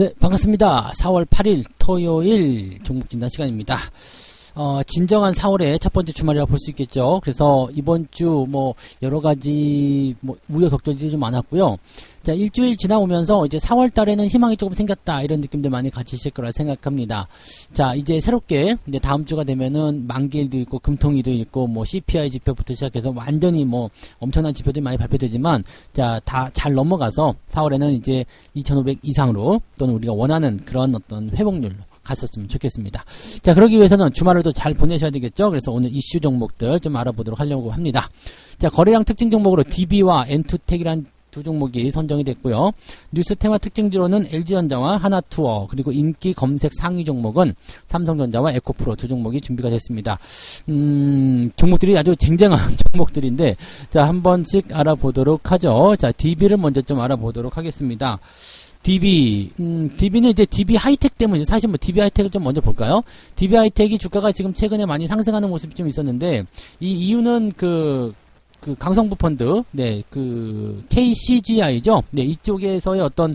네, 반갑습니다. 4월 8일 토요일 종목 진단 시간입니다. 진정한 4월의 첫 번째 주말이라고 볼 수 있겠죠. 그래서 이번 주 여러 가지 우여곡절이 좀 많았고요. 자, 일주일 지나오면서 이제 4월 달에는 희망이 조금 생겼다, 이런 느낌들 많이 가지실 거라 생각합니다. 자, 이제 새롭게 이제 다음 주가 되면은 만기일도 있고 금통일도 있고 CPI 지표부터 시작해서 완전히 엄청난 지표들이 많이 발표되지만, 자, 다 잘 넘어가서 4월에는 이제 2,500 이상으로 또는 우리가 원하는 그런 어떤 회복률 갔었으면 좋겠습니다. 자, 그러기 위해서는 주말을 또 잘 보내셔야 되겠죠. 그래서 오늘 이슈 종목들 좀 알아보도록 하려고 합니다. 자, 거래량 특징 종목으로 DB와 엔투텍이란 두 종목이 선정이 됐고요. 뉴스 테마 특징지로는 LG전자와 하나투어, 그리고 인기 검색 상위 종목은 삼성전자와 에코프로 두 종목이 준비가 됐습니다. 종목들이 아주 쟁쟁한 종목들인데, 자, 한 번씩 알아보도록 하죠. 자, DB를 먼저 좀 알아보도록 하겠습니다. DB는 이제 DB 하이텍 때문에, 사실 DB 하이텍을 좀 먼저 볼까요? DB 하이텍이 주가가 지금 최근에 많이 상승하는 모습이 좀 있었는데, 이 이유는 강성부 펀드, KCGI죠. 네, 이쪽에서의 어떤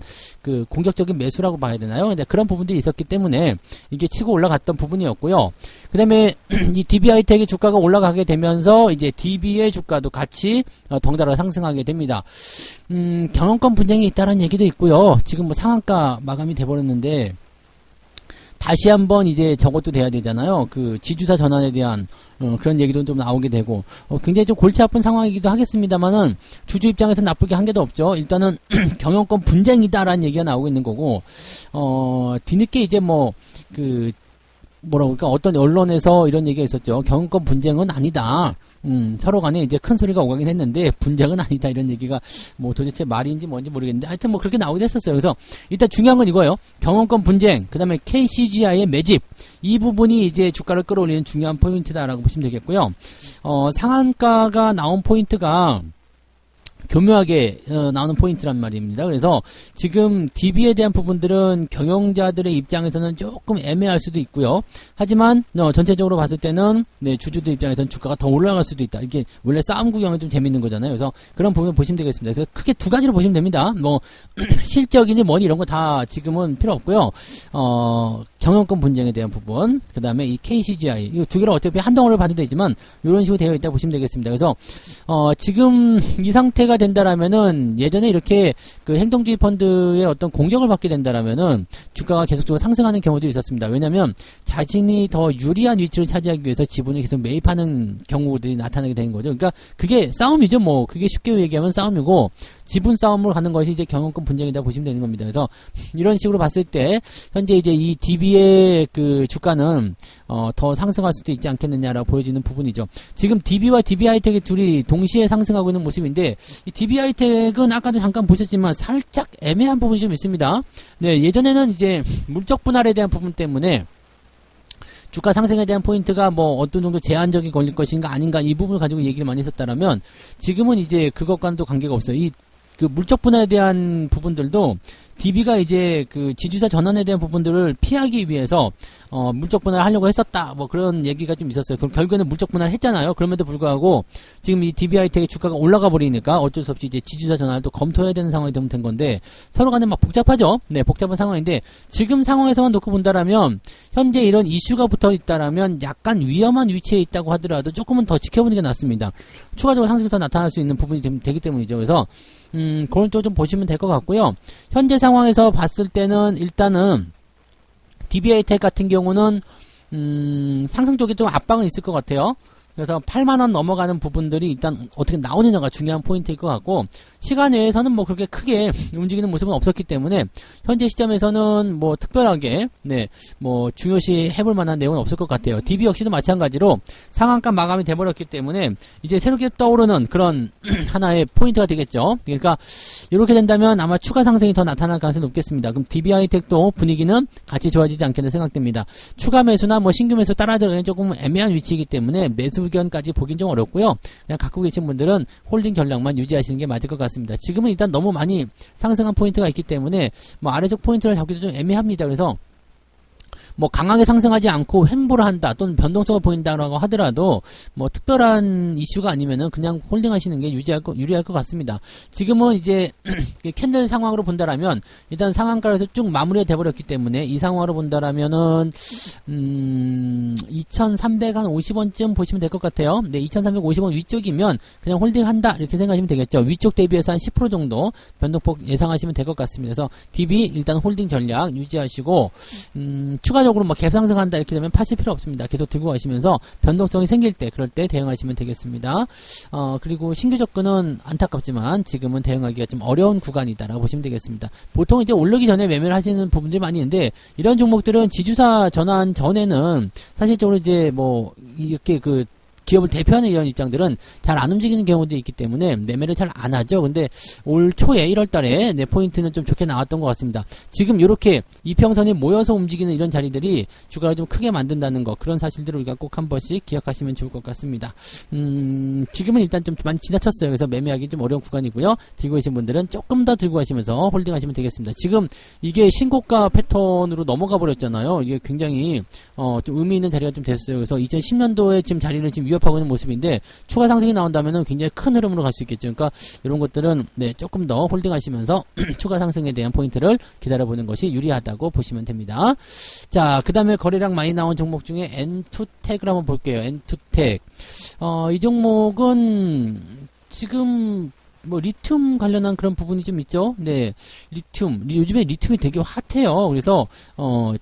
공격적인 매수라고 봐야 되나요? 근데 그런 부분들이 있었기 때문에 이게 치고 올라갔던 부분이었고요. 그 다음에 이 DB 하이텍의 주가가 올라가게 되면서 이제 DB의 주가도 같이 덩달아 상승하게 됩니다. 경영권 분쟁이 있다는 얘기도 있고요. 지금 상한가 마감이 돼버렸는데, 다시 한번 이제 저것도 돼야 되잖아요. 지주사 전환에 대한 그런 얘기도 좀 나오게 되고, 굉장히 좀 골치 아픈 상황이기도 하겠습니다만은, 주주 입장에서 나쁘게 한 개도 없죠. 일단은 경영권 분쟁이다라는 얘기가 나오고 있는 거고, 뒤늦게 이제 어떤 언론에서 이런 얘기가 있었죠. 경영권 분쟁은 아니다. 서로 간에 이제 큰 소리가 오가긴 했는데, 분쟁은 아니다, 이런 얘기가 도대체 말인지 뭔지 모르겠는데, 하여튼 그렇게 나오기도 했었어요. 그래서 일단 중요한 건 이거예요. 경영권 분쟁, 그 다음에 KCGI의 매집, 이 부분이 이제 주가를 끌어올리는 중요한 포인트다라고 보시면 되겠고요. 상한가가 나온 포인트가 교묘하게 나오는 포인트란 말입니다. 그래서 지금 DB에 대한 부분들은 경영자들의 입장에서는 조금 애매할 수도 있고요. 하지만 전체적으로 봤을 때는 주주들 입장에서는 주가가 더 올라갈 수도 있다. 이게 원래 싸움 구경은 좀 재밌는 거잖아요. 그래서 그런 부분 보시면 되겠습니다. 그래서 크게 두 가지로 보시면 됩니다. 실적이니 뭐니 이런 거 다 지금은 필요 없고요. 경영권 분쟁에 대한 부분, 그 다음에 이 KCGI, 이 두 개를 어차피 한 덩어리를 봐도 되지만 이런 식으로 되어 있다고 보시면 되겠습니다. 그래서 지금 이 상태가 된다라면은, 예전에 이렇게 행동주의 펀드의 어떤 공격을 받게 된다라면은 주가가 계속적으로 상승하는 경우들이 있었습니다. 왜냐하면 자신이 더 유리한 위치를 차지하기 위해서 지분을 계속 매입하는 경우들이 나타나게 되는 거죠. 그러니까 그게 싸움이죠. 그게 쉽게 얘기하면 싸움이고, 지분 싸움으로 가는 것이 이제 경영권 분쟁이다 보시면 되는 겁니다. 그래서 이런 식으로 봤을 때 현재 이제 이 DB의 주가는 더 상승할 수도 있지 않겠느냐라고 보여지는 부분이죠. 지금 DB와 DB 하이텍이 둘이 동시에 상승하고 있는 모습인데, 이 DB 하이텍은 아까도 잠깐 보셨지만 살짝 애매한 부분이 좀 있습니다. 네, 예전에는 이제 물적 분할에 대한 부분 때문에 주가 상승에 대한 포인트가 어떤 정도 제한적이 걸릴 것인가 아닌가, 이 부분을 가지고 얘기를 많이 했었다라면, 지금은 이제 그것과는 또 관계가 없어요. 물적 분할에 대한 부분들도 DB가 이제 지주사 전환에 대한 부분들을 피하기 위해서 물적 분할을 하려고 했었다, 그런 얘기가 좀 있었어요. 그럼 결국에는 물적 분할을 했잖아요. 그럼에도 불구하고 지금 이 DB 하이텍의 주가가 올라가 버리니까 어쩔 수 없이 이제 지주사 전환을 또 검토해야 되는 상황이 된 건데, 서로 간에 복잡하죠. 네, 복잡한 상황인데, 지금 상황에서만 놓고 본다라면, 현재 이런 이슈가 붙어 있다라면 약간 위험한 위치에 있다고 하더라도 조금은 더 지켜보는 게 낫습니다. 추가적으로 상승이 더 나타날 수 있는 부분이 되기 때문이죠. 그래서 그런 쪽 좀 보시면 될 것 같고요. 현재 상황에서 봤을 때는 일단은 DB 하이텍 같은 경우는 상승 쪽에 좀 압박은 있을 것 같아요. 그래서 8만원 넘어가는 부분들이 일단 어떻게 나오느냐가 중요한 포인트일 것 같고, 시간 외에서는 그렇게 크게 움직이는 모습은 없었기 때문에 현재 시점에서는 특별하게 중요시 해볼 만한 내용은 없을 것 같아요. DB 역시도 마찬가지로 상한가 마감이 돼버렸기 때문에 이제 새롭게 떠오르는 그런 하나의 포인트가 되겠죠. 그러니까 이렇게 된다면 아마 추가 상승이 더 나타날 가능성이 높겠습니다. 그럼 DB 하이텍도 분위기는 같이 좋아지지 않겠나 생각됩니다. 추가 매수나 신규 매수 따라 들어가는 조금 애매한 위치이기 때문에 매수 의견까지 보긴 좀 어렵고요. 그냥 갖고 계신 분들은 홀딩 전략만 유지하시는 게 맞을 것 같습니다. 지금은 일단 너무 많이 상승한 포인트가 있기 때문에 아래쪽 포인트를 잡기도 좀 애매합니다. 그래서 뭐 강하게 상승하지 않고 횡보를 한다 또는 변동성을 보인다라고 하더라도 뭐 특별한 이슈가 아니면은 그냥 홀딩하시는 게 유리할 것 같습니다. 지금은 이제 캔들 상황으로 본다라면 일단 상한가에서 쭉 마무리가 돼버렸기 때문에 이 상황으로 본다라면은 2350원쯤 보시면 될 것 같아요. 네, 2350원 위쪽이면 그냥 홀딩한다 이렇게 생각하시면 되겠죠. 위쪽 대비해서 한 10% 정도 변동폭 예상하시면 될 것 같습니다. 그래서 DB 일단 홀딩 전략 유지하시고 추가적으로 뭐 갭상승한다 이렇게 되면 파실 필요 없습니다. 계속 들고 가시면서 변동성이 생길 때 그럴 때 대응하시면 되겠습니다. 그리고 신규 접근은 안타깝지만 지금은 대응하기가 좀 어려운 구간이다라고 보시면 되겠습니다. 보통 이제 오르기 전에 매매를 하시는 부분들이 많이 있는데 이런 종목들은 지주사 전환 전에는 사실적으로 이제 뭐 이렇게 그 기업을 대표하는 이런 입장들은 잘 안 움직이는 경우도 있기 때문에 매매를 잘 안 하죠. 근데 올 초에 1월 달에 내 포인트는 좀 좋게 나왔던 것 같습니다. 지금 이렇게 이평선이 모여서 움직이는 이런 자리들이 주가를 좀 크게 만든다는 거, 그런 사실들을 우리가 꼭 한 번씩 기억하시면 좋을 것 같습니다. 지금은 일단 좀 많이 지나쳤어요. 그래서 매매하기 좀 어려운 구간이고요. 들고 계신 분들은 조금 더 들고 가시면서 홀딩 하시면 되겠습니다. 지금 이게 신고가 패턴으로 넘어가 버렸잖아요. 이게 굉장히 좀 의미 있는 자리가 좀 됐어요. 그래서 2010년도에 지금 자리를 지금 위협하고 있는 모습인데 추가 상승이 나온다면은 굉장히 큰 흐름으로 갈 수 있겠죠. 그러니까 이런 것들은 네, 조금 더 홀딩하시면서 추가 상승에 대한 포인트를 기다려보는 것이 유리하다고 보시면 됩니다. 자, 그 다음에 거래량 많이 나온 종목 중에 N2텍을 한번 볼게요. N2텍. 이 종목은 지금 뭐 리튬 관련한 그런 부분이 좀 있죠. 네, 요즘에 리튬이 되게 핫해요. 그래서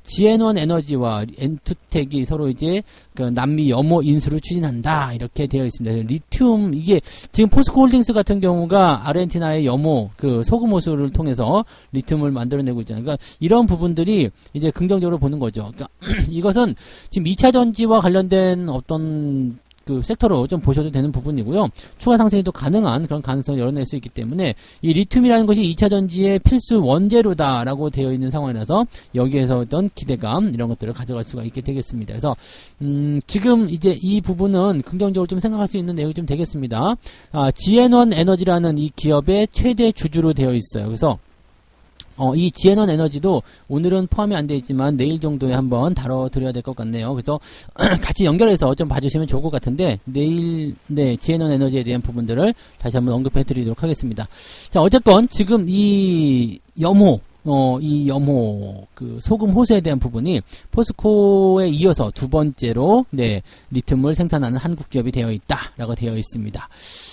지앤원 에너지와 N2텍이 서로 이제 그 남미 염호 인수를 추진한다 이렇게 되어 있습니다. 리튬 이게 지금 포스코홀딩스 같은 경우가 아르헨티나의 염호 그 소금 호수를 통해서 리튬을 만들어내고 있잖아요. 그러니까 이런 부분들이 이제 긍정적으로 보는 거죠. 그러니까 이것은 지금 2차 전지와 관련된 어떤 그 섹터로 좀 보셔도 되는 부분이고요. 추가 상승이 또 가능한 그런 가능성을 열어낼 수 있기 때문에 이 리튬이라는 것이 2차 전지의 필수 원재료다라고 되어 있는 상황이라서 여기에서 어떤 기대감 이런 것들을 가져갈 수가 있게 되겠습니다. 그래서 지금 이제 이 부분은 긍정적으로 좀 생각할 수 있는 내용이 좀 되겠습니다. 지앤원 에너지라는 이 기업의 최대 주주로 되어 있어요. 그래서 이 지앤원 에너지도 오늘은 포함이 안 되어 있지만 내일 정도에 한번 다뤄드려야 될 것 같네요. 그래서 같이 연결해서 좀 봐주시면 좋을 것 같은데 내일 네 지앤원 에너지에 대한 부분들을 다시 한번 언급해 드리도록 하겠습니다. 자, 어쨌건 지금 이 염호 그 소금 호수에 대한 부분이 포스코에 이어서 두 번째로 네 리튬을 생산하는 한국 기업이 되어 있다라고 되어 있습니다.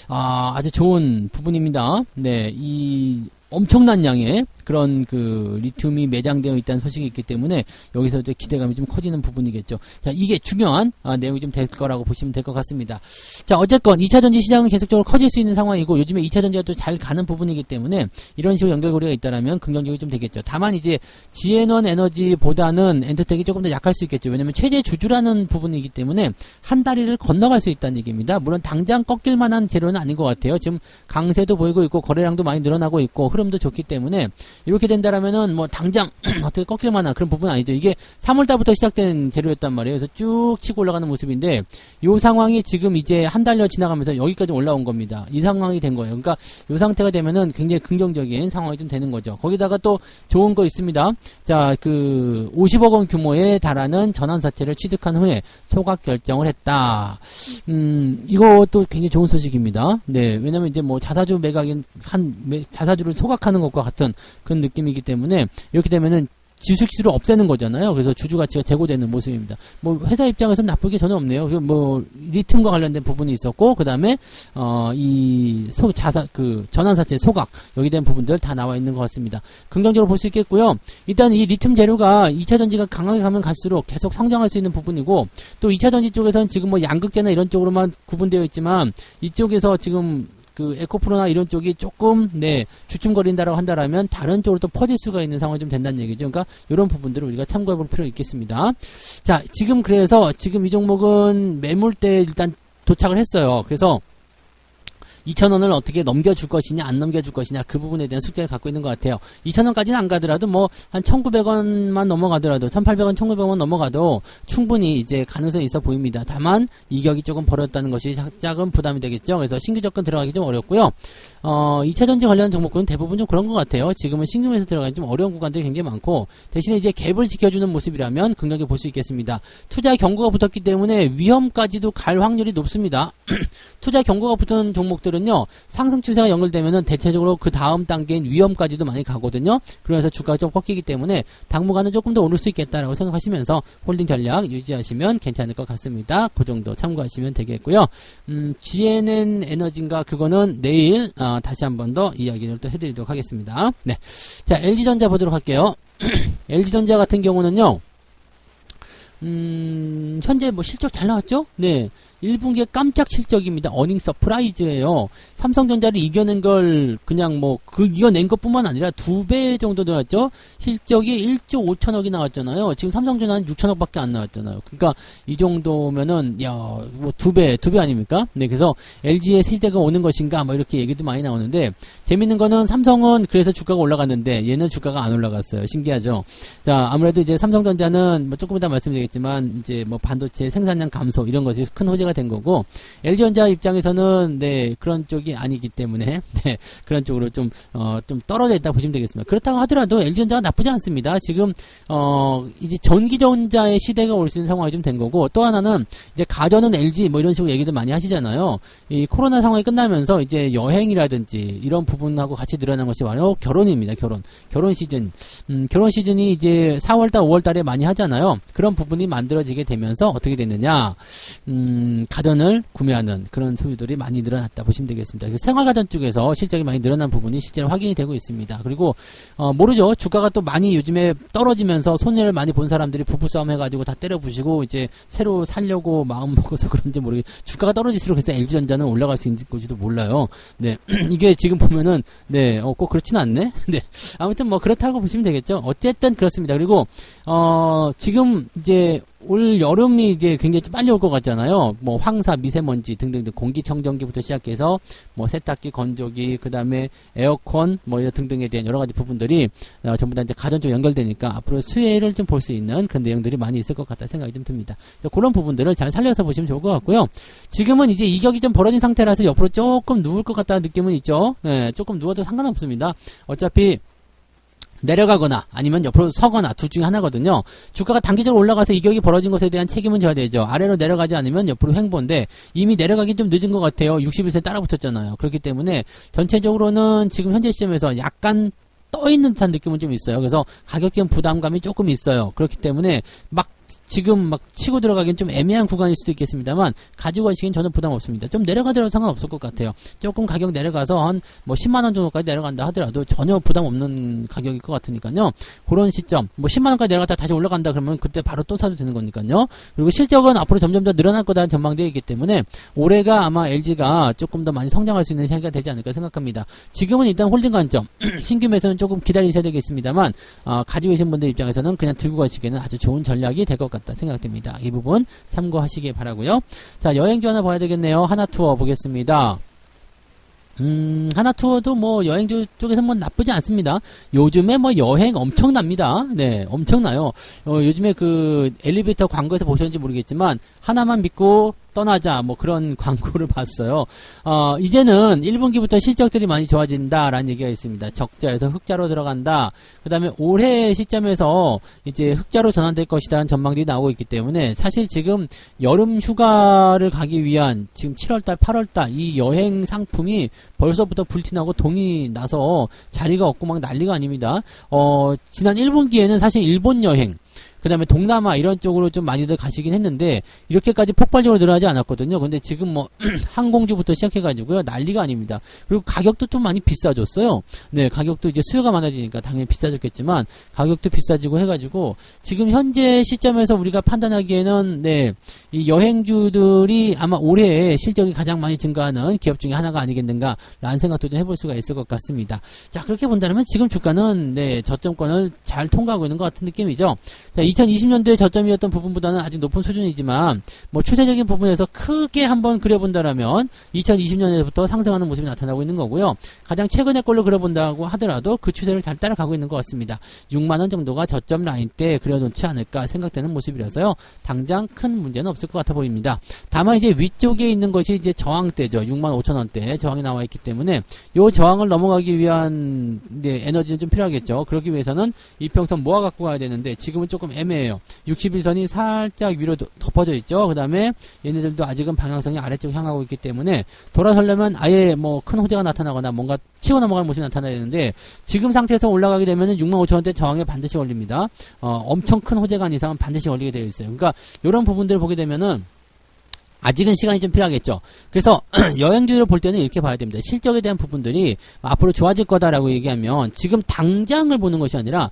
아주 좋은 부분입니다. 네, 이 엄청난 양의 그런 그 리튬이 매장되어 있다는 소식이 있기 때문에 여기서 이제 기대감이 좀 커지는 부분이겠죠. 자, 이게 중요한 내용이 좀 될 거라고 보시면 될 것 같습니다. 자, 어쨌건 2차전지 시장은 계속적으로 커질 수 있는 상황이고 요즘에 2차전지가 또 잘 가는 부분이기 때문에 이런 식으로 연결고리가 있다라면 긍정적이 좀 되겠죠. 다만 이제 지앤원 에너지보다는 엔터텍이 조금 더 약할 수 있겠죠. 왜냐면 최대 주주라는 부분이기 때문에 한 다리를 건너갈 수 있다는 얘기입니다. 물론 당장 꺾일 만한 재료는 아닌 것 같아요. 지금 강세도 보이고 있고 거래량도 많이 늘어나고 있고 흐름도 좋기 때문에 이렇게 된다라면은 뭐 당장 어떻게 꺾일 만한 그런 부분은 아니죠. 이게 3월달부터 시작된 재료였단 말이에요. 그래서 쭉 치고 올라가는 모습인데 이 상황이 지금 이제 한 달여 지나가면서 여기까지 올라온 겁니다. 이 상황이 된 거예요. 그러니까 이 상태가 되면은 굉장히 긍정적인 상황이 좀 되는 거죠. 거기다가 또 좋은 거 있습니다. 자, 그 50억 원 규모에 달하는 전환사채를 취득한 후에 소각 결정을 했다. 이것도 굉장히 좋은 소식입니다. 네, 왜냐면 이제 뭐 자사주 매각인 자사주를 소각하는 것과 같은 그런 느낌이기 때문에 이렇게 되면은 지수익수를 없애는 거잖아요. 그래서 주주 가치가 제고되는 모습입니다. 뭐 회사 입장에서는 나쁠 게 전혀 없네요. 뭐 리튬과 관련된 부분이 있었고 그 다음에 그 전환사채 소각 여기 된 부분들 다 나와 있는 것 같습니다. 긍정적으로 볼 수 있겠고요. 일단 이 리튬 재료가 2차 전지가 강하게 가면 갈수록 계속 성장할 수 있는 부분이고 또 2차 전지 쪽에서는 지금 뭐 양극재나 이런 쪽으로만 구분되어 있지만 이쪽에서 지금 그 에코프로나 이런 쪽이 조금 네 주춤거린다라고 한다라면 다른 쪽으로 또 퍼질 수가 있는 상황이 좀 된다는 얘기죠. 그러니까 이런 부분들을 우리가 참고해 볼 필요가 있겠습니다. 자, 지금 그래서 지금 이 종목은 매물대 일단 도착을 했어요. 그래서 2,000원을 어떻게 넘겨줄 것이냐 안 넘겨줄 것이냐 그 부분에 대한 숙제를 갖고 있는 것 같아요. 2,000원까지는 안 가더라도 뭐 한 1,900원만 넘어가더라도 1,800원, 1,900원 넘어가도 충분히 이제 가능성이 있어 보입니다. 다만 이격이 조금 벌어졌다는 것이 작은 부담이 되겠죠. 그래서 신규 접근 들어가기 좀 어렵고요. 2차전지 관련 종목군은 대부분 좀 그런 것 같아요. 지금은 신규에서 들어가기 좀 어려운 구간들이 굉장히 많고 대신에 이제 갭을 지켜주는 모습이라면 긍정적으로 볼 수 있겠습니다. 투자 경고가 붙었기 때문에 위험까지도 갈 확률이 높습니다. 투자 경고가 붙은 종목들은요, 상승 추세가 연결되면은 대체적으로 그 다음 단계인 위험까지도 많이 가거든요. 그래서 주가가 좀 꺾이기 때문에 당분간은 조금 더 오를 수 있겠다라고 생각하시면서 홀딩 전략 유지하시면 괜찮을 것 같습니다. 그 정도 참고하시면 되겠고요. GNN 에너지인가 그거는 내일 다시 한 번 더 이야기를 또 해드리도록 하겠습니다. 네, 자 LG전자 보도록 할게요. LG전자 같은 경우는요, 현재 뭐 실적 잘 나왔죠? 네. 1분기에 깜짝 실적입니다. 어닝 서프라이즈예요. 삼성전자를 이겨낸 걸 그냥 뭐 이겨낸 것뿐만 아니라 2배 정도 나왔죠. 실적이 1조 5천억이 나왔잖아요. 지금 삼성전자는 6천억밖에 안 나왔잖아요. 그러니까 이 정도면은 뭐 2배 아닙니까? 네, 그래서 LG의 시대가 오는 것인가 뭐 이렇게 얘기도 많이 나오는데 재밌는 거는 삼성은 그래서 주가가 올라갔는데 얘는 주가가 안 올라갔어요. 신기하죠. 자, 아무래도 이제 삼성전자는 뭐 조금 이따 말씀드리겠지만 이제 뭐 반도체 생산량 감소 이런 것이 큰 호재가 된 거고 LG전자 입장에서는 네 그런 쪽이 아니기 때문에 네 그런 쪽으로 좀 떨어져 있다 보시면 되겠습니다. 그렇다고 하더라도 LG전자가 나쁘지 않습니다. 지금 이제 전기전자의 시대가 올 수 있는 상황이 좀 된 거고 또 하나는 이제 가전은 LG 뭐 이런 식으로 얘기들 많이 하시잖아요. 이 코로나 상황이 끝나면서 이제 여행이라든지 이런 부분하고 같이 늘어난 것이 바로 결혼입니다. 결혼 시즌 결혼 시즌이 이제 4월달 5월달에 많이 하잖아요. 그런 부분이 만들어지게 되면서 어떻게 됐느냐 가전을 구매하는 그런 소유들이 많이 늘어났다 보시면 되겠습니다. 생활가전 쪽에서 실적이 많이 늘어난 부분이 실제로 확인이 되고 있습니다. 그리고 모르죠. 주가가 또 많이 요즘에 떨어지면서 손해를 많이 본 사람들이 부부싸움 해가지고 다 때려부시고 이제 새로 살려고 마음 먹어서 그런지 모르겠 주가가 떨어질수록 그래서 LG전자는 올라갈 수 있는지도 몰라요. 네, 이게 지금 보면은 네, 꼭 그렇지는 않네. 네, 아무튼 뭐 그렇다고 보시면 되겠죠. 어쨌든 그렇습니다. 그리고 지금 이제 올 여름이 이제 굉장히 빨리 올 것 같잖아요. 뭐 황사, 미세먼지 등등등 공기청정기부터 시작해서 뭐 세탁기, 건조기, 그 다음에 에어컨 뭐 이런 등등에 대한 여러 가지 부분들이 전부 다 이제 가전 쪽 연결되니까 앞으로 수혜를 좀 볼 수 있는 그런 내용들이 많이 있을 것 같다 생각이 좀 듭니다. 그런 부분들을 잘 살려서 보시면 좋을 것 같고요. 지금은 이제 이격이 좀 벌어진 상태라서 옆으로 조금 누울 것 같다는 느낌은 있죠. 네, 조금 누워도 상관없습니다. 어차피 내려가거나 아니면 옆으로 서거나 둘 중에 하나거든요. 주가가 단기적으로 올라가서 이격이 벌어진 것에 대한 책임은 져야 되죠. 아래로 내려가지 않으면 옆으로 횡보인데 이미 내려가기 좀 늦은 것 같아요. 61세 따라붙었잖아요. 그렇기 때문에 전체적으로는 지금 현재 시점에서 약간 떠있는 듯한 느낌은 좀 있어요. 그래서 가격적인 부담감이 조금 있어요. 그렇기 때문에 지금 막 치고 들어가기엔 좀 애매한 구간일 수도 있겠습니다만 가지고 가시기엔 저는 부담 없습니다. 좀 내려가더라도 상관없을 것 같아요. 조금 가격 내려가서 한 뭐 10만원 정도까지 내려간다 하더라도 전혀 부담 없는 가격일 것 같으니까요. 그런 시점 뭐 10만원까지 내려갔다 다시 올라간다 그러면 그때 바로 또 사도 되는 거니까요. 그리고 실적은 앞으로 점점 더 늘어날 거다는 전망되어 있기 때문에 올해가 아마 LG가 조금 더 많이 성장할 수 있는 시기가 되지 않을까 생각합니다. 지금은 일단 홀딩 관점 신규 매수는 조금 기다리셔야 되겠습니다만 가지고 계신 분들 입장에서는 그냥 들고 가시기에는 아주 좋은 전략이 될 것 같다 생각됩니다. 이 부분 참고하시기 바라고요. 자, 여행주 하나 봐야 되겠네요. 하나투어 보겠습니다. 하나투어도 뭐 여행주 쪽에서 뭐 나쁘지 않습니다. 요즘에 뭐 여행 엄청납니다. 네, 엄청나요. 요즘에 그 엘리베이터 광고에서 보셨는지 모르겠지만 하나만 믿고 떠나자 뭐 그런 광고를 봤어요. 이제는 1분기부터 실적들이 많이 좋아진다라는 얘기가 있습니다. 적자에서 흑자로 들어간다. 그 다음에 올해 시점에서 이제 흑자로 전환될 것이라는 전망들이 나오고 있기 때문에 사실 지금 여름 휴가를 가기 위한 지금 7월달, 8월달 이 여행 상품이 벌써부터 불티나고 동이 나서 자리가 없고 막 난리가 아닙니다. 지난 1분기에는 사실 일본 여행 그 다음에 동남아 이런 쪽으로 좀 많이들 가시긴 했는데 이렇게까지 폭발적으로 늘어나지 않았거든요. 근데 지금 뭐 항공주부터 시작해가지고요 난리가 아닙니다. 그리고 가격도 좀 많이 비싸졌어요. 네, 가격도 이제 수요가 많아지니까 당연히 비싸졌겠지만 가격도 비싸지고 해가지고 지금 현재 시점에서 우리가 판단하기에는 네, 이 여행주들이 아마 올해 실적이 가장 많이 증가하는 기업 중에 하나가 아니겠는가라는 생각도 좀 해볼 수가 있을 것 같습니다. 자, 그렇게 본다면 지금 주가는 네, 저점권을 잘 통과하고 있는 것 같은 느낌이죠. 자, 2020년도에 저점이었던 부분보다는 아직 높은 수준이지만 뭐 추세적인 부분에서 크게 한번 그려본다라면 2020년에부터 상승하는 모습이 나타나고 있는 거고요. 가장 최근의 걸로 그려본다고 하더라도 그 추세를 잘 따라가고 있는 것 같습니다. 6만원 정도가 저점 라인 때 그려놓지 않을까 생각되는 모습이라서요. 당장 큰 문제는 없을 것 같아 보입니다. 다만 이제 위쪽에 있는 것이 이제 저항대죠. 65,000원대 저항이 나와 있기 때문에 이 저항을 넘어가기 위한 이제 에너지는 좀 필요하겠죠. 그러기 위해서는 이평선 모아 갖고 가야 되는데 지금은 조금 애매해요. 61선이 살짝 위로 덮어져 있죠. 그 다음에 얘네들도 아직은 방향성이 아래쪽 향하고 있기 때문에 돌아서려면 아예 뭐 큰 호재가 나타나거나 뭔가 치고 넘어가는 모습이 나타나야 되는데 지금 상태에서 올라가게 되면 65,000원대 저항에 반드시 걸립니다. 엄청 큰 호재가 아닌 이상은 반드시 걸리게 되어 있어요. 그러니까 이런 부분들을 보게 되면은 아직은 시간이 좀 필요하겠죠. 그래서 여행주를 볼 때는 이렇게 봐야 됩니다. 실적에 대한 부분들이 앞으로 좋아질 거다라고 얘기하면 지금 당장을 보는 것이 아니라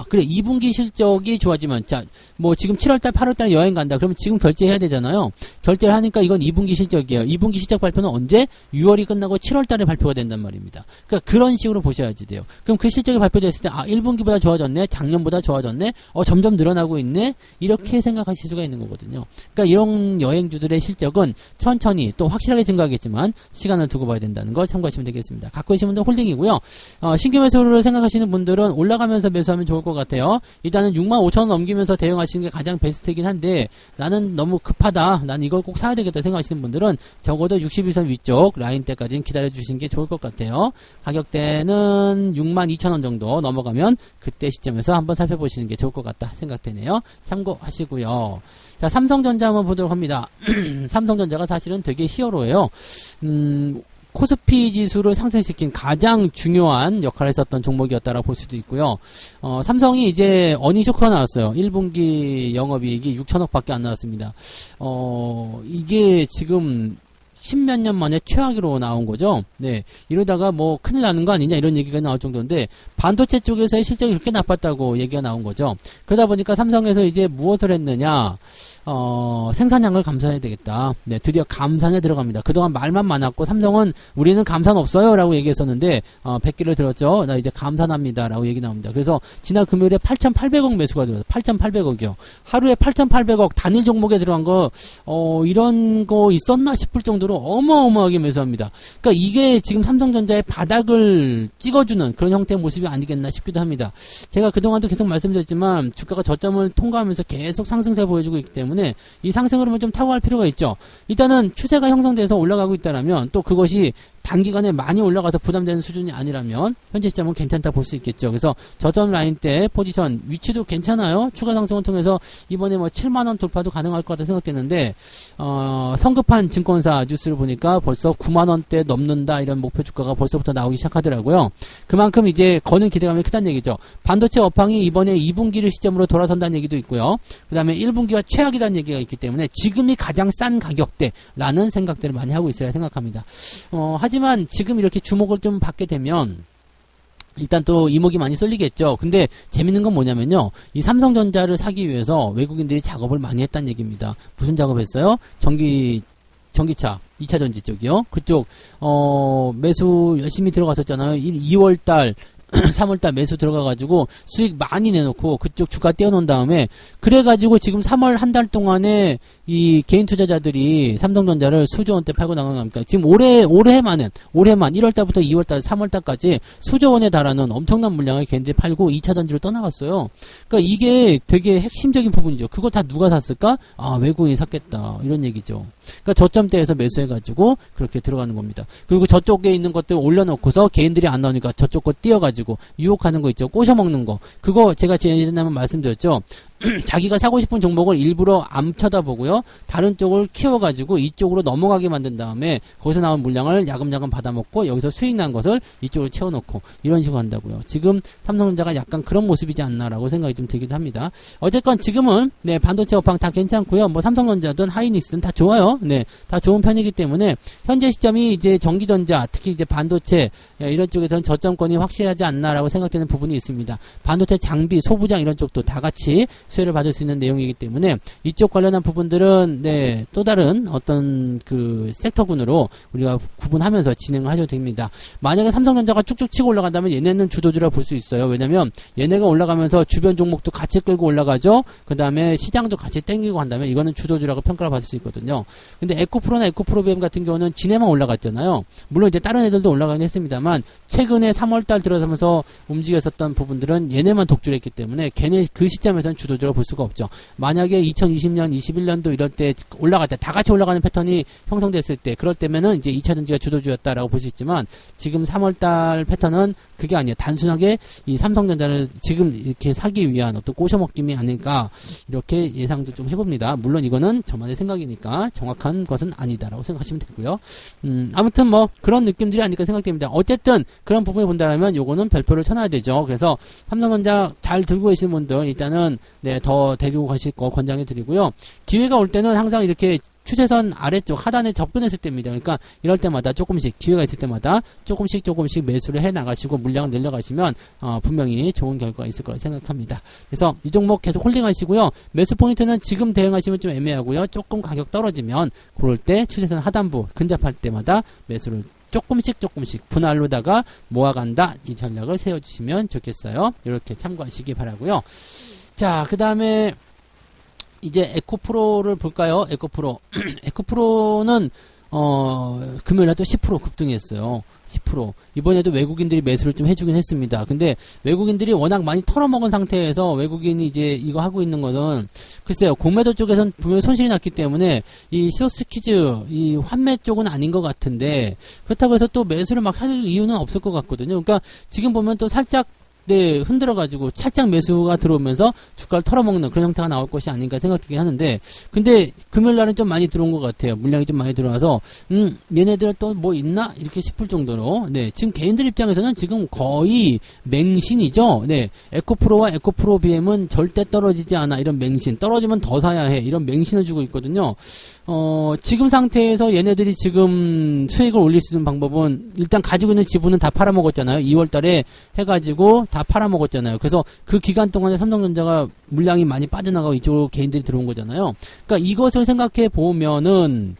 그래 2분기 실적이 좋아지면 뭐 지금 7월달 8월달 여행 간다. 그러면 지금 결제해야 되잖아요. 결제를 하니까 이건 2분기 실적이에요. 2분기 실적 발표는 언제? 6월이 끝나고 7월달에 발표가 된단 말입니다. 그러니까 그런 식으로 보셔야지 돼요. 그럼 그 실적이 발표됐을 때 1분기보다 좋아졌네. 작년보다 좋아졌네. 점점 늘어나고 있네. 이렇게 생각하실 수가 있는 거거든요. 그러니까 이런 여행주들의 실적은 천천히 또 확실하게 증가하겠지만 시간을 두고 봐야 된다는 걸 참고하시면 되겠습니다. 갖고 계신 분들은 홀딩이고요. 신규 매수를 생각하시는 분들은 올라가면서 매수하면 좋을 것 같아요. 일단은 65,000원 넘기면서 대응하시는 게 가장 베스트이긴 한데 나는 너무 급하다. 난 이걸 꼭 사야 되겠다 생각하시는 분들은 적어도 61선 위쪽 라인 때까지는 기다려 주시는 게 좋을 것 같아요. 가격대는 62,000원 정도 넘어가면 그때 시점에서 한번 살펴보시는 게 좋을 것 같다 생각되네요. 참고하시고요. 자, 삼성전자 한번 보도록 합니다. 삼성전자가 사실은 되게 히어로예요. 코스피 지수를 상승시킨 가장 중요한 역할을 했었던 종목이었다라고 볼 수도 있고요. 삼성이 이제 어닝 쇼크가 나왔어요. 1분기 영업이익이 6천억 밖에 안 나왔습니다. 이게 지금 십몇 년 만에 최악으로 나온 거죠. 네. 이러다가 뭐 큰일 나는 거 아니냐 이런 얘기가 나올 정도인데 반도체 쪽에서의 실적이 그렇게 나빴다고 얘기가 나온 거죠. 그러다 보니까 삼성에서 이제 무엇을 했느냐? 생산량을 감산해야 되겠다. 네, 드디어 감산에 들어갑니다. 그동안 말만 많았고 삼성은 우리는 감산 없어요 라고 얘기했었는데 100개를 들었죠. 나 이제 감산합니다 라고 얘기 나옵니다. 그래서 지난 금요일에 8,800억 매수가 들어서 8,800억이요. 하루에 8,800억 단일 종목에 들어간 거 이런 거 있었나 싶을 정도로 어마어마하게 매수합니다. 그러니까 이게 지금 삼성전자의 바닥을 찍어주는 그런 형태의 모습이 아니겠나 싶기도 합니다. 제가 그동안도 계속 말씀드렸지만 주가가 저점을 통과하면서 계속 상승세 보여주고 있기 때문에 이 상승 흐름을 좀 타고 갈 필요가 있죠. 일단은 추세가 형성돼서 올라가고 있다라면 또 그것이 단기간에 많이 올라가서 부담되는 수준이 아니라면 현재 시점은 괜찮다 볼 수 있겠죠. 그래서 저점 라인 때 포지션 위치도 괜찮아요. 추가 상승을 통해서 이번에 뭐 7만원 돌파도 가능할 것 같다 생각되는데 성급한 증권사 뉴스를 보니까 벌써 9만원대 넘는다 이런 목표 주가가 벌써부터 나오기 시작하더라고요. 그만큼 이제 거는 기대감이 크다는 얘기죠. 반도체 업황이 이번에 2분기를 시점으로 돌아선다는 얘기도 있고요. 그 다음에 1분기가 최악이라는 얘기가 있기 때문에 지금이 가장 싼 가격대라는 생각들을 많이 하고 있어야 생각합니다. 하지만 지금 이렇게 주목을 좀 받게 되면 일단 또 이목이 많이 쏠리겠죠. 근데 재밌는 건 뭐냐면요. 이 삼성전자를 사기 위해서 외국인들이 작업을 많이 했다는 얘기입니다. 무슨 작업했어요? 전기차, 2차전지 쪽이요. 그쪽 매수 열심히 들어갔었잖아요. 2월달 3월달 매수 들어가가지고 수익 많이 내놓고 그쪽 주가 떼어놓은 다음에 그래가지고 지금 3월 한 달 동안에 이 개인 투자자들이 삼성전자를 수조 원대 팔고 나간 겁니까? 지금 올해만 1월달부터 2월달, 3월달까지 수조 원에 달하는 엄청난 물량을 개인들이 팔고 2차전지로 떠나갔어요. 그러니까 이게 되게 핵심적인 부분이죠. 그거 다 누가 샀을까? 외국인이 샀겠다. 이런 얘기죠. 그러니까 저점대에서 매수해가지고 그렇게 들어가는 겁니다. 그리고 저쪽에 있는 것들 올려놓고서 개인들이 안 나오니까 저쪽 거 띄어가지고 유혹하는 거 있죠. 꼬셔먹는 거. 그거 제가 예전에 한번 말씀드렸죠. 자기가 사고 싶은 종목을 일부러 안 쳐다보고요. 다른 쪽을 키워가지고 이쪽으로 넘어가게 만든 다음에 거기서 나온 물량을 야금야금 받아먹고 여기서 수익 난 것을 이쪽으로 채워놓고 이런 식으로 한다고요. 지금 삼성전자가 약간 그런 모습이지 않나라고 생각이 좀 들기도 합니다. 어쨌건 지금은 네, 반도체 업황 다 괜찮고요. 뭐 삼성전자든 하이닉스든 다 좋아요. 네, 다 좋은 편이기 때문에 현재 시점이 이제 전기전자 특히 이제 반도체 이런 쪽에서는 저점권이 확실하지 않나라고 생각되는 부분이 있습니다. 반도체 장비, 소부장 이런 쪽도 다 같이 수혜를 받을 수 있는 내용이기 때문에 이쪽 관련한 부분들은 네, 또 다른 어떤 그 섹터군으로 우리가 구분하면서 진행을 하셔도 됩니다. 만약에 삼성전자가 쭉쭉 치고 올라간다면 얘네는 주도주라 볼 수 있어요. 왜냐면 얘네가 올라가면서 주변 종목도 같이 끌고 올라가죠. 그 다음에 시장도 같이 땡기고 한다면 이거는 주도주라고 평가를 받을 수 있거든요. 근데 에코프로나 에코프로비엠 같은 경우는 지네만 올라갔잖아요. 물론 이제 다른 애들도 올라가긴 했습니다만 최근에 3월달 들어서면서 움직였었던 부분들은 얘네만 독주했기 때문에 걔네 그 시점에서는 주도주라고 볼 수가 없죠. 만약에 2020년, 21년도 이럴 때 올라갈 때 다 같이 올라가는 패턴이 형성됐을 때 그럴 때면은 이제 2차전지가 주도주였다라고 볼 수 있지만 지금 3월달 패턴은 그게 아니에요. 단순하게 이 삼성전자를 지금 이렇게 사기 위한 어떤 꼬셔먹김이 아닐까 이렇게 예상도 좀 해봅니다. 물론 이거는 저만의 생각이니까 정확한 것은 아니다라고 생각하시면 되고요. 아무튼 뭐 그런 느낌들이 아닐까 생각됩니다. 어쨌든 그런 부분을 본다면 요거는 별표를 쳐놔야 되죠. 그래서 삼성전자 잘 들고 계신 분들 일단은 네, 더 데리고 가실 거 권장해 드리고요. 기회가 올 때는 항상 이렇게 추세선 아래쪽 하단에 접근했을 때입니다. 그러니까 이럴 때마다 조금씩 기회가 있을 때마다 조금씩 매수를 해 나가시고 물량을 늘려가시면 분명히 좋은 결과가 있을 거라 생각합니다. 그래서 이 종목 계속 홀딩하시고요. 매수 포인트는 지금 대응하시면 좀 애매하고요. 조금 가격 떨어지면 그럴 때 추세선 하단부 근접할 때마다 매수를 조금씩 분할로다가 모아간다 이 전략을 세워주시면 좋겠어요. 이렇게 참고하시기 바라고요. 자, 그 다음에 이제 에코프로를 볼까요? 에코프로. 에코프로는, 금요일날도 10% 급등했어요. 10%. 이번에도 외국인들이 매수를 좀 해주긴 했습니다. 근데 외국인들이 워낙 많이 털어먹은 상태에서 외국인이 이제 이거 하고 있는 것은 글쎄요. 공매도 쪽에선 분명히 손실이 났기 때문에 이 시오스키즈, 이 환매 쪽은 아닌 것 같은데 그렇다고 해서 또 매수를 막 할 이유는 없을 것 같거든요. 그러니까 지금 보면 또 살짝 네, 흔들어가지고 살짝 매수가 들어오면서 주가를 털어먹는 그런 형태가 나올 것이 아닌가 생각하긴 하는데, 근데 금요일날은 좀 많이 들어온 것 같아요. 물량이 좀 많이 들어와서, 얘네들 또 뭐 있나? 이렇게 싶을 정도로, 네, 지금 개인들 입장에서는 지금 거의 맹신이죠. 네, 에코프로와 에코프로비엠은 절대 떨어지지 않아. 이런 맹신. 떨어지면 더 사야 해. 이런 맹신을 주고 있거든요. 지금 상태에서 얘네들이 지금 수익을 올릴 수 있는 방법은 일단 가지고 있는 지분은 다 팔아먹었잖아요. 2월 달에 해가지고 다 팔아먹었잖아요. 그래서 그 기간 동안에 삼성전자가 물량이 많이 빠져나가고 이쪽으로 개인들이 들어온 거잖아요. 그러니까 이것을 생각해 보면은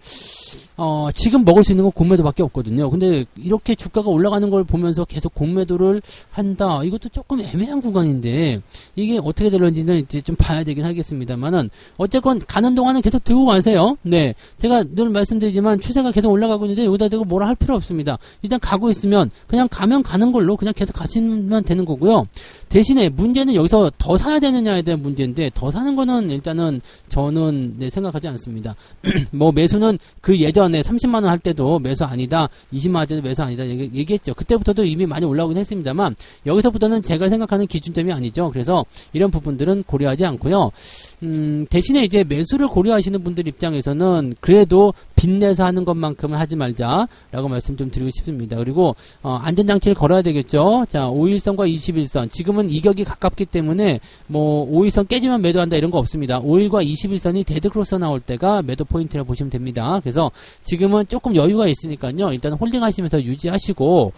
지금 먹을 수 있는 건 공매도밖에 없거든요. 근데 이렇게 주가가 올라가는 걸 보면서 계속 공매도를 한다. 이것도 조금 애매한 구간인데 이게 어떻게 될런지는 이제 좀 봐야 되긴 하겠습니다만은 어쨌건 가는 동안은 계속 들고 가세요. 네, 제가 늘 말씀드리지만 추세가 계속 올라가고 있는데 여기다 대고 뭐라 할 필요 없습니다. 일단 가고 있으면 그냥 가면 가는 걸로 그냥 계속 가시면 되는 거고요. 대신에 문제는 여기서 더 사야 되느냐에 대한 문제인데 더 사는 거는 일단은 저는 네, 생각하지 않습니다. 뭐 매수는 그 예전에 30만원 할 때도 매수 아니다, 20만원 할 때도 매수 아니다 얘기했죠. 그때부터도 이미 많이 올라오긴 했습니다만 여기서부터는 제가 생각하는 기준점이 아니죠. 그래서 이런 부분들은 고려하지 않고요. 대신에 이제 매수를 고려하시는 분들 입장에서는 그래도 빚내서 하는 것만큼은 하지 말자라고 말씀 좀 드리고 싶습니다. 그리고 안전장치를 걸어야 되겠죠. 자, 5일선과 21선 지금은 이격이 가깝기 때문에 뭐 5일선 깨지면 매도한다 이런 거 없습니다. 5일과 21선이 데드크로스 나올 때가 매도 포인트라고 보시면 됩니다. 그래서 지금은 조금 여유가 있으니까요. 일단 홀딩 하시면서 유지하시고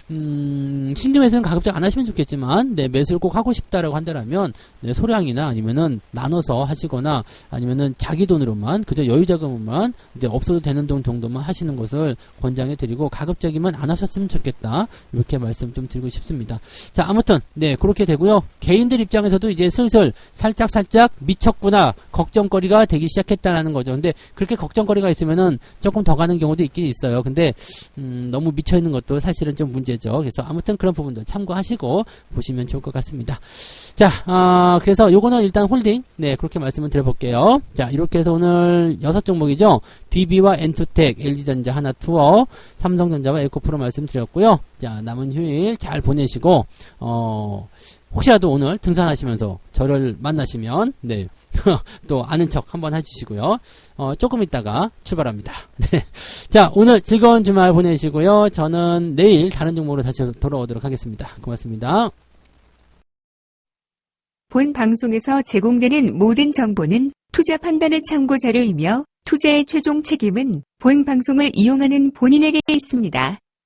신규 매수는 가급적 안 하시면 좋겠지만 네, 매수를 꼭 하고 싶다라고 한다면 네, 소량이나 아니면은 나눠서 하시거나 아니면은 자기 돈으로만 그저 여유 자금만 이제 없어도 되는 돈 정도만 하시는 것을 권장해 드리고 가급적이면 안 하셨으면 좋겠다 이렇게 말씀 좀 드리고 싶습니다. 자, 아무튼 네, 그렇게 되고요. 개인들 입장에서도 이제 슬슬 살짝 미쳤구나 걱정거리가 되기 시작했다라는 거죠. 근데 그렇게 걱정거리가 있으면은 조금 더 가는 경우도 있긴 있어요. 근데 너무 미쳐 있는 것도 사실은 좀 문제죠. 그래서 아무튼 그런 부분도 참고하시고 보시면 좋을 것 같습니다. 자, 그래서 요거는 일단 홀딩 네, 그렇게 말씀을 드려볼게요. 자, 이렇게 해서 오늘 6종목이죠. DB와 엔투텍, LG전자, 하나투어, 삼성전자와 에코프로 말씀드렸고요. 자, 남은 휴일 잘 보내시고 혹시라도 오늘 등산하시면서 저를 만나시면 네, 또 아는 척 한번 해주시고요. 조금 있다가 출발합니다. 네. 자, 오늘 즐거운 주말 보내시고요. 저는 내일 다른 종목으로 다시 돌아오도록 하겠습니다. 고맙습니다. 본 방송에서 제공되는 모든 정보는 투자 판단의 참고 자료이며 투자의 최종 책임은 본 방송을 이용하는 본인에게 있습니다.